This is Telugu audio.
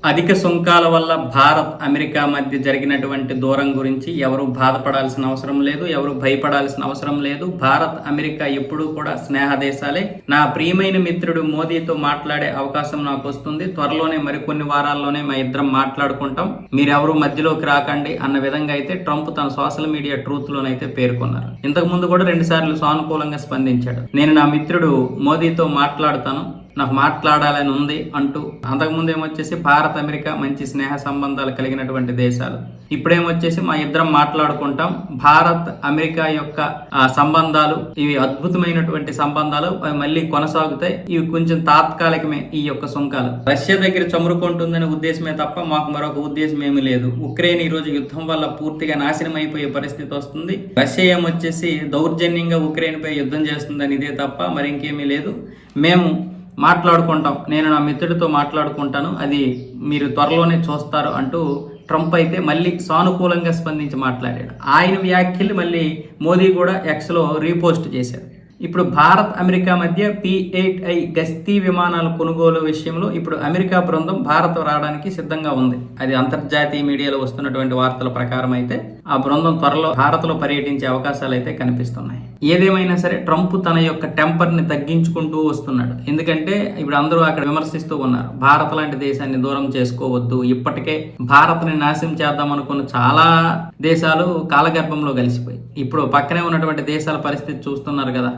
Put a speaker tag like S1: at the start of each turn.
S1: అధిక సుంకాల వల్ల భారత్ అమెరికా మధ్య జరిగినటువంటి దూరం గురించి ఎవరు బాధపడాల్సిన అవసరం లేదు, ఎవరు భయపడాల్సిన అవసరం లేదు. భారత్ అమెరికా ఎప్పుడూ కూడా స్నేహ దేశాలే. నా ప్రియమైన మిత్రుడు మోదీతో మాట్లాడే అవకాశం నాకు వస్తుంది. త్వరలోనే మరికొన్ని వారాల్లోనే మా ఇద్దరం మాట్లాడుకుంటాం, మీరెవరూ మధ్యలోకి రాకండి అన్న విధంగా అయితే ట్రంప్ తన సోషల్ మీడియా ట్రూత్ లోనైతే పేర్కొన్నారు. ఇంతకు ముందు కూడా 2 సార్లు సానుకూలంగా స్పందించాడు. నేను నా మిత్రుడు మోదీతో మాట్లాడుతాను, నాకు మాట్లాడాలని ఉంది అంటూ. అంతకుముందు ఏమొచ్చేసి భారత్ అమెరికా మంచి స్నేహ సంబంధాలు కలిగినటువంటి దేశాలు, ఇప్పుడేమొచ్చేసి మా ఇద్దరం మాట్లాడుకుంటాం. భారత్ అమెరికా యొక్క సంబంధాలు ఇవి అద్భుతమైనటువంటి సంబంధాలు, అవి మళ్ళీ కొనసాగుతాయి. ఇవి కొంచెం తాత్కాలికమే. ఈ యొక్క సుంకాలు రష్యా దగ్గర చమురుకుంటుందనే ఉద్దేశమే తప్ప మాకు మరొక ఉద్దేశం ఏమీ లేదు. ఉక్రెయిన్ ఈ రోజు యుద్ధం వల్ల పూర్తిగా నాశనం అయిపోయే పరిస్థితి వస్తుంది. రష్యా ఏమొచ్చేసి దౌర్జన్యంగా ఉక్రెయిన్ పై యుద్ధం చేస్తుందని ఇదే తప్ప మరి ఇంకేమీ లేదు. మేము మాట్లాడుకుంటాం, నేను నా మిత్రుడితో మాట్లాడుకుంటాను, అది మీరు త్వరలోనే చూస్తారు అంటూ ట్రంప్ అయితే మళ్ళీ సానుకూలంగా స్పందించి మాట్లాడాడు. ఆయన వ్యాఖ్యలు మళ్ళీ మోదీ కూడా ఎక్స్లో రీపోస్ట్ చేశారు. ఇప్పుడు భారత్ అమెరికా మధ్య P-8I గస్తీ విమానాల కొనుగోలు విషయంలో ఇప్పుడు అమెరికా బృందం భారత్ రావడానికి సిద్ధంగా ఉంది. అది అంతర్జాతీయ మీడియాలో వస్తున్నటువంటి వార్తల ప్రకారం అయితే ఆ బృందం త్వరలో భారత్లో పర్యటించే అవకాశాలు అయితే కనిపిస్తున్నాయి. ఏదేమైనా సరే ట్రంప్ తన యొక్క టెంపర్ని తగ్గించుకుంటూ వస్తున్నాడు. ఎందుకంటే ఇప్పుడు అందరూ అక్కడ విమర్శిస్తూ ఉన్నారు, భారత్ లాంటి దేశాన్ని దూరం చేసుకోవద్దు, ఇప్పటికే భారత్ని నాశనం చేద్దాం అనుకున్న చాలా దేశాలు కాలగర్భంలో కలిసిపోయి ఇప్పుడు పక్కనే ఉన్నటువంటి దేశాల పరిస్థితి చూస్తున్నారు కదా.